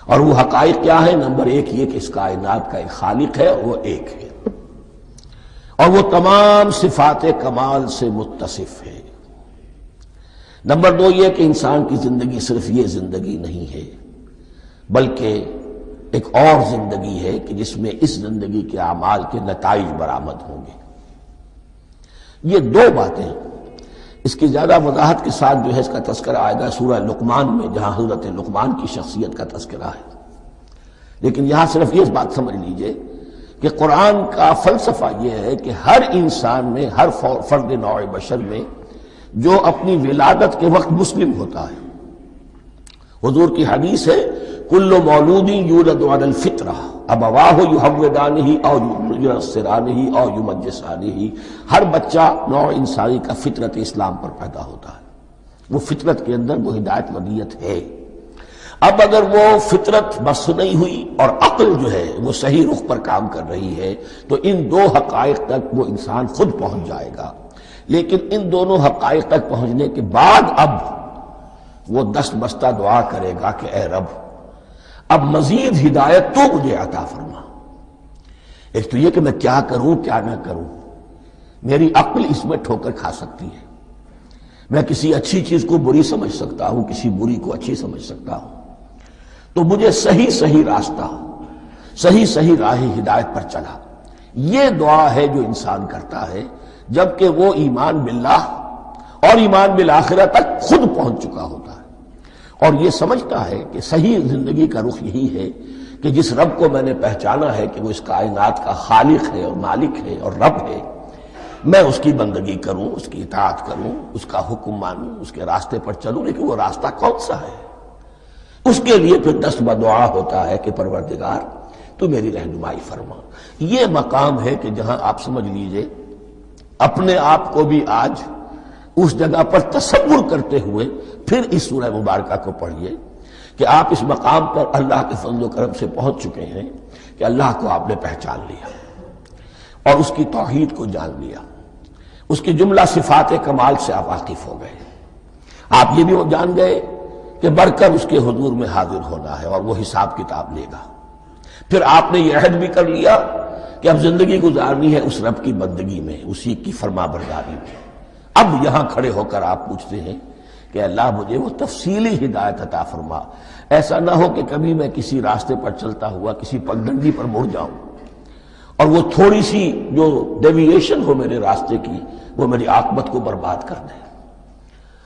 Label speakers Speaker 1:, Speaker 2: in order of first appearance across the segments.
Speaker 1: اور وہ حقائق کیا ہے؟ نمبر ایک یہ کہ اس کائنات کا ایک خالق ہے اور وہ ایک ہے، اور وہ تمام صفات کمال سے متصف ہے۔ نمبر دو یہ کہ انسان کی زندگی صرف یہ زندگی نہیں ہے، بلکہ ایک اور زندگی ہے کہ جس میں اس زندگی کے اعمال کے نتائج برآمد ہوں گے۔ یہ دو باتیں، اس کی زیادہ وضاحت کے ساتھ جو ہے اس کا تذکرہ آئے گا سورہ لقمان میں، جہاں حضرت لقمان کی شخصیت کا تذکرہ ہے، لیکن یہاں صرف یہ بات سمجھ لیجئے کہ قرآن کا فلسفہ یہ ہے کہ ہر انسان میں، ہر فرد نوع بشر میں جو اپنی ولادت کے وقت مسلم ہوتا ہے، حضور کی حدیث ہے کل مولود یولد علی الفطرہ ابواہ یحودانہ او ینصرانہ او یمجسانہ، ہر بچہ نوع انسانی کا فطرت اسلام پر پیدا ہوتا ہے، وہ فطرت کے اندر وہ ہدایت ودیت ہے۔ اب اگر وہ فطرت بس نہیں ہوئی اور عقل جو ہے وہ صحیح رخ پر کام کر رہی ہے تو ان دو حقائق تک وہ انسان خود پہنچ جائے گا، لیکن ان دونوں حقائق تک پہنچنے کے بعد اب وہ دست بستہ دعا کرے گا کہ اے رب اب مزید ہدایت تو مجھے عطا فرما۔ ایک تو یہ کہ میں کیا کروں کیا نہ کروں، میری عقل اس میں ٹھوکر کھا سکتی ہے، میں کسی اچھی چیز کو بری سمجھ سکتا ہوں، کسی بری کو اچھی سمجھ سکتا ہوں، تو مجھے صحیح راستہ، صحیح راہ ہدایت پر چلا۔ یہ دعا ہے جو انسان کرتا ہے جبکہ وہ ایمان باللہ اور ایمان بالآخرہ تک خود پہنچ چکا ہوتا ہے، اور یہ سمجھتا ہے کہ صحیح زندگی کا رخ یہی ہے کہ جس رب کو میں نے پہچانا ہے کہ وہ اس کائنات کا خالق ہے اور مالک ہے اور رب ہے، میں اس کی بندگی کروں، اس کی اطاعت کروں، اس کا حکم مانوں، اس کے راستے پر چلوں، لیکن وہ راستہ کون سا ہے؟ اس کے لیے پھر دست بدعا ہوتا ہے کہ پروردگار تو میری رہنمائی فرما۔ یہ مقام ہے کہ جہاں آپ سمجھ لیجئے اپنے آپ کو بھی آج اس جگہ پر تصور کرتے ہوئے پھر اس سورہ مبارکہ کو پڑھیے کہ آپ اس مقام پر اللہ کے فضل و کرم سے پہنچ چکے ہیں کہ اللہ کو آپ نے پہچان لیا اور اس کی توحید کو جان لیا، اس کی جملہ صفات کمال سے آپ واقف ہو گئے، آپ یہ بھی جان گئے کہ بڑھ کر اس کے حضور میں حاضر ہونا ہے اور وہ حساب کتاب لے گا۔ پھر آپ نے یہ عہد بھی کر لیا کہ اب زندگی گزارنی ہے اس رب کی بندگی میں، اسی کی فرما برداری میں۔ اب یہاں کھڑے ہو کر آپ پوچھتے ہیں کہ اللہ مجھے وہ تفصیلی ہدایت عطا فرما، ایسا نہ ہو کہ کبھی میں کسی راستے پر چلتا ہوا کسی پگڈنڈی پر مڑ جاؤں اور وہ تھوڑی سی جو ڈیویشن ہو میرے راستے کی وہ میری عاقبت کو برباد کر دے۔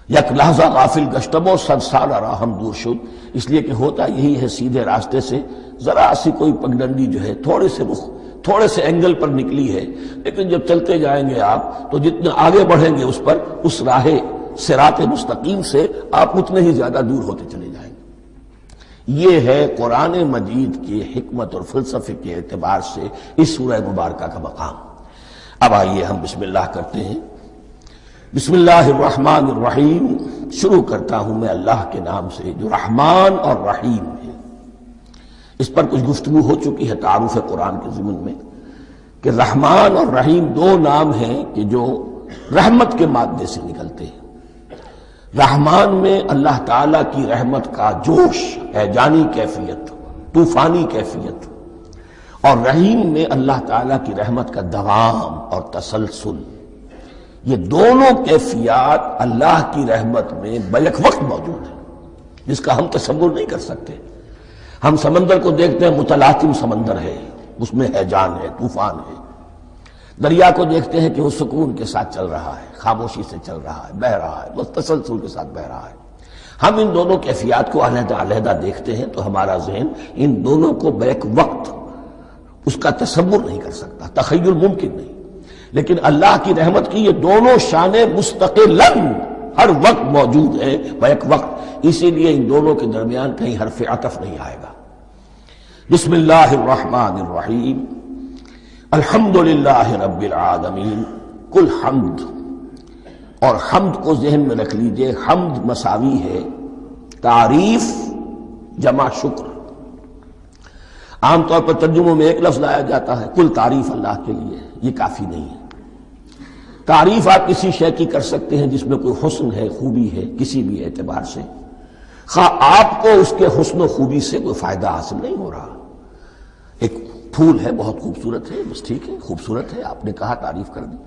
Speaker 1: یک لحظہ غافل گشتم و صد سال راہم دور شد، اس لیے کہ ہوتا یہی ہے سیدھے راستے سے ذرا سی کوئی پگڈنڈی جو ہے تھوڑے سے اینگل پر نکلی ہے، لیکن جب چلتے جائیں گے آپ تو جتنے آگے بڑھیں گے اس پر، اس راہ صراط مستقیم سے آپ اتنے ہی زیادہ دور ہوتے چلے جائیں گے۔ یہ ہے قرآن مجید کی حکمت اور فلسفے کے اعتبار سے اس سورہ مبارکہ کا مقام۔ اب آئیے ہم بسم اللہ کرتے ہیں۔ بسم اللہ الرحمن الرحیم، شروع کرتا ہوں میں اللہ کے نام سے جو رحمان اور رحیم ہے۔ اس پر کچھ گفتگو ہو چکی ہے تعارف قرآن کے ضمن میں کہ رحمان اور رحیم دو نام ہیں کہ جو رحمت کے مادے سے نکلتے ہیں۔ رحمان میں اللہ تعالیٰ کی رحمت کا جوش، ہیجانی کیفیت، طوفانی کیفیت، اور رحیم میں اللہ تعالیٰ کی رحمت کا دوام اور تسلسل۔ یہ دونوں کیفیات اللہ کی رحمت میں بیک وقت موجود ہیں، جس کا ہم تصور نہیں کر سکتے۔ ہم سمندر کو دیکھتے ہیں، متلاطم سمندر ہے، اس میں ہیجان ہے، طوفان ہے۔ دریا کو دیکھتے ہیں کہ وہ سکون کے ساتھ چل رہا ہے، خاموشی سے چل رہا ہے، بہہ رہا ہے، بس تسلسل کے ساتھ بہہ رہا ہے۔ ہم ان دونوں کیفیات کو علیحدہ علیحدہ دیکھتے ہیں تو ہمارا ذہن ان دونوں کو بیک وقت اس کا تصور نہیں کر سکتا، تخیل ممکن نہیں۔ لیکن اللہ کی رحمت کی یہ دونوں شانیں مستقلاً ہر وقت موجود ہیں، بیک وقت، اسی لیے ان دونوں کے درمیان کہیں حرف عطف نہیں آئے گا۔ بسم اللہ الرحمن الرحیم، الحمدللہ رب العالمین۔ کل حمد، اور حمد کو ذہن میں رکھ لیجئے، حمد مساوی ہے تعریف جمع شکر۔ عام طور پر ترجموں میں ایک لفظ لایا جاتا ہے، کل تعریف اللہ کے لیے، یہ کافی نہیں ہے۔ تعریف آپ کسی شے کی کر سکتے ہیں جس میں کوئی حسن ہے، خوبی ہے، کسی بھی اعتبار سے، خواہ آپ کو اس کے حسن و خوبی سے کوئی فائدہ حاصل نہیں ہو رہا. ایک پھول ہے، بہت خوبصورت ہے، بس ٹھیک ہے، خوبصورت ہے، آپ نے کہا، تعریف کر دی.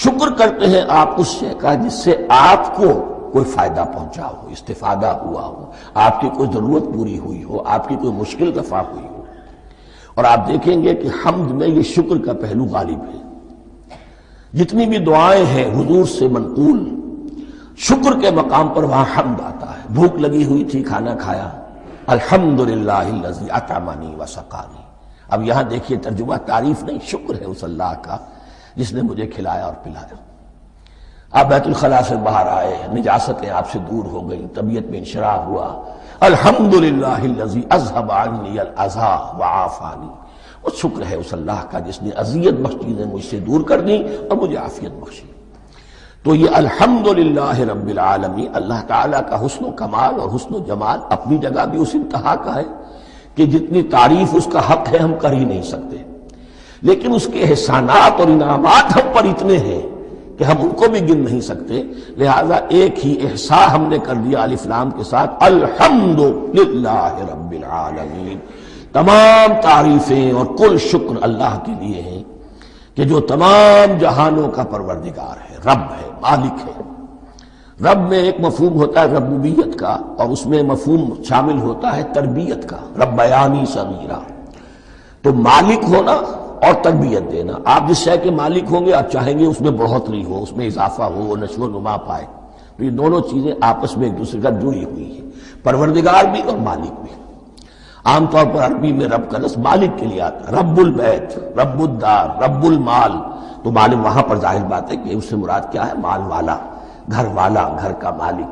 Speaker 1: شکر کرتے ہیں آپ اس شے کا جس سے آپ کو کوئی فائدہ پہنچا ہو، استفادہ ہوا ہو، آپ کی کوئی ضرورت پوری ہوئی ہو، آپ کی کوئی مشکل رفع ہوئی ہو. اور آپ دیکھیں گے کہ حمد میں یہ شکر کا پہلو غالب ہے. جتنی بھی دعائیں ہیں حضور سے منقول، شکر کے مقام پر وہاں حمد آتا ہے. بھوک لگی ہوئی تھی، کھانا کھایا، الحمدللہ الذی اطعمنی وسقانی. اب یہاں دیکھیے ترجمہ تعریف نہیں، شکر ہے اس اللہ کا جس نے مجھے کھلایا اور پلایا. آپ بیت الخلاء سے باہر آئے، نجاستیں آپ سے دور ہو گئی، طبیعت میں انشراح ہوا، الحمدللہ الذی اذھب عنی الاذی وعافانی. وہ شکر ہے اس اللہ کا جس نے اذیت بخش چیزیں مجھ سے دور کر دیں اور مجھے عافیت بخشی. تو یہ الحمدللہ رب العالمین، اللہ تعالیٰ کا حسن و کمال اور حسن و جمال اپنی جگہ بھی اس انتہا کا ہے کہ جتنی تعریف اس کا حق ہے ہم کر ہی نہیں سکتے. لیکن اس کے احسانات اور انعامات ہم پر اتنے ہیں کہ ہم ان کو بھی گن نہیں سکتے. لہذا ایک ہی احساء ہم نے کر دیا الف لام کے ساتھ، الحمدللہ رب العالمین. تمام تعریفیں اور کل شکر اللہ کے لیے ہیں کہ جو تمام جہانوں کا پروردگار ہے، رب ہے، مالک ہے. رب میں ایک مفہوم ہوتا ہے ربوبیت کا، اور اس میں مفہوم شامل ہوتا ہے تربیت کا، ربیانی صغیرہ. تو مالک ہونا اور تربیت دینا. آپ جس شے کے مالک ہوں گے آپ چاہیں گے اس میں بڑھوتری ہو، اس میں اضافہ ہو، وہ نشو و نما پائے. تو یہ دونوں چیزیں آپس میں ایک دوسرے کا جڑی ہوئی ہیں، پروردگار بھی اور مالک بھی. عام طور پر عربی میں رب کا لفظ مالک کے لیے آتا ہے، رب البیت، رب الدار، رب المال. تو مالک وہاں پر ظاہر بات ہے کہ اس سے مراد کیا ہے؟ مال والا، گھر والا، گھر کا مالک.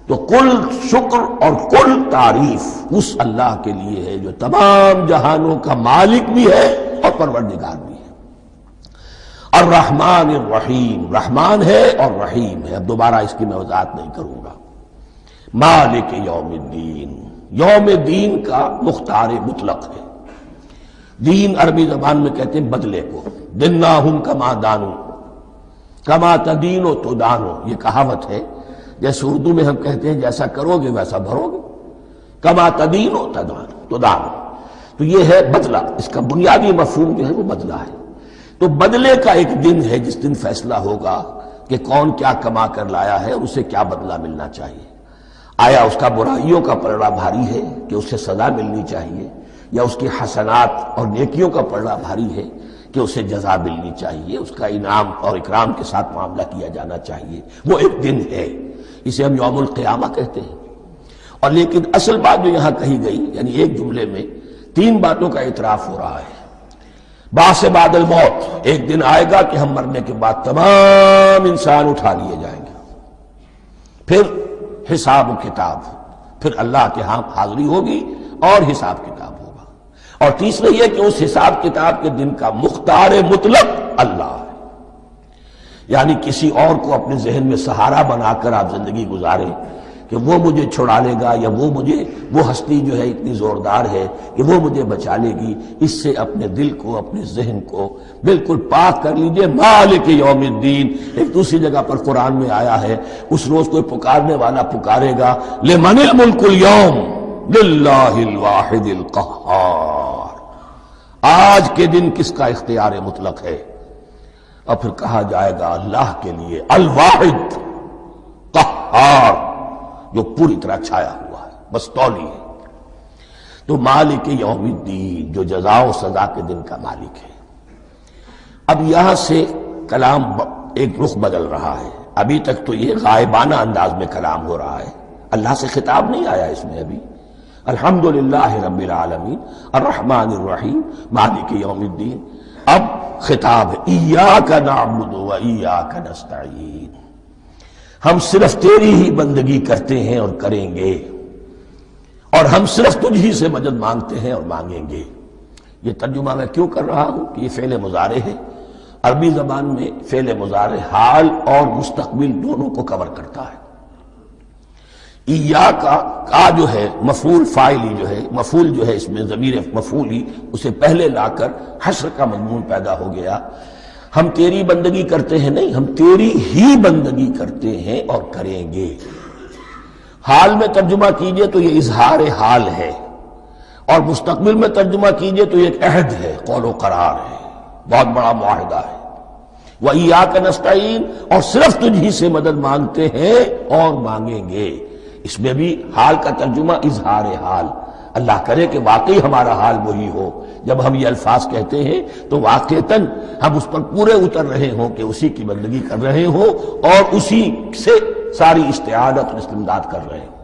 Speaker 1: تو کل شکر اور کل تعریف اس اللہ کے لیے ہے جو تمام جہانوں کا مالک بھی ہے اور پروردگار بھی ہے. الرحمن الرحیم، رحمان ہے اور رحیم ہے. اب دوبارہ اس کی میں وضاحت نہیں کروں گا. مالک یوم الدین، یوم دین کا مختار مطلق ہے. دین عربی زبان میں کہتے ہیں بدلے کو. دناہم کما دانو کما تدینو تو دانو، یہ کہاوت ہے. جیسے اردو میں ہم کہتے ہیں جیسا کرو گے ویسا بھرو گے، کما تدینو تو دانو. تو یہ ہے بدلہ، اس کا بنیادی مفہوم جو ہے وہ بدلہ ہے. تو بدلے کا ایک دن ہے جس دن فیصلہ ہوگا کہ کون کیا کما کر لایا ہے اور اسے کیا بدلہ ملنا چاہیے. آیا اس کا برائیوں کا پلڑا بھاری ہے کہ اسے سزا ملنی چاہیے، یا اس کی حسنات اور نیکیوں کا پلڑا بھاری ہے کہ اسے جزا ملنی چاہیے، اس کا انعام اور اکرام کے ساتھ معاملہ کیا جانا چاہیے. وہ ایک دن ہے، اسے ہم یوم القیامہ کہتے ہیں. اور لیکن اصل بات جو یہاں کہی گئی، یعنی ایک جملے میں تین باتوں کا اعتراف ہو رہا ہے. بعث بعد الموت، ایک دن آئے گا کہ ہم مرنے کے بعد تمام انسان اٹھا لیے جائیں گے. پھر حساب و کتاب، پھر اللہ کے ہاں حاضری ہوگی اور حساب کتاب ہوگا. اور تیسرا یہ کہ اس حساب کتاب کے دن کا مختار مطلق اللہ ہے. یعنی کسی اور کو اپنے ذہن میں سہارا بنا کر آپ زندگی گزاریں کہ وہ مجھے چھڑا لے گا، یا وہ ہستی جو ہے اتنی زوردار ہے کہ وہ مجھے بچا لے گی. اس سے اپنے دل کو، اپنے ذہن کو بالکل پاک کر لیجئے. مالک یوم الدین، ایک دوسری جگہ پر قرآن میں آیا ہے اس روز کوئی پکارنے والا پکارے گا لمن الملک اليوم للہ الواحد القہار. آج کے دن کس کا اختیار مطلق ہے؟ اور پھر کہا جائے گا اللہ کے لیے، الواحد قہار، جو پوری طرح چھایا ہوا ہے، بس تولی ہے. تو مالک یوم الدین، جو جزا و سزا کے دن کا مالک ہے. اب یہاں سے کلام ایک رخ بدل رہا ہے. ابھی تک تو یہ غائبانہ انداز میں کلام ہو رہا ہے، اللہ سے خطاب نہیں آیا اس میں ابھی. الحمدللہ رب العالمین الرحمن الرحیم مالک یوم الدین. اب خطاب ہے ایاک نعبد و ایاک نستعین، ہم صرف تیری ہی بندگی کرتے ہیں اور کریں گے، اور ہم صرف تجھ ہی سے مدد مانگتے ہیں اور مانگیں گے. یہ ترجمہ میں کیوں کر رہا ہوں کہ یہ فعل مضارع ہے. عربی زبان میں فعل مضارع حال اور مستقبل دونوں کو کور کرتا ہے. ایاک کا جو ہے مفعول فاعلی جو ہے، مفعول جو ہے اس میں ضمیر مفعولی، اسے پہلے لا کر حشر کا مضمون پیدا ہو گیا. ہم تیری بندگی کرتے ہیں نہیں، ہم تیری ہی بندگی کرتے ہیں اور کریں گے. حال میں ترجمہ کیجئے تو یہ اظہار حال ہے، اور مستقبل میں ترجمہ کیجئے تو یہ ایک عہد ہے، قول و قرار ہے، بہت بڑا معاہدہ ہے۔ وَإِيَّاكَ نَسْتَعِينُ، اور صرف تجھ ہی سے مدد مانگتے ہیں اور مانگیں گے۔ اس میں بھی حال کا ترجمہ اظہار حال، اللہ کرے کہ واقعی ہمارا حال وہی ہو، جب ہم یہ الفاظ کہتے ہیں تو واقعتاً ہم اس پر پورے اتر رہے ہوں کہ اسی کی بندگی کر رہے ہوں اور اسی سے ساری استعانت اور استمداد کر رہے ہوں۔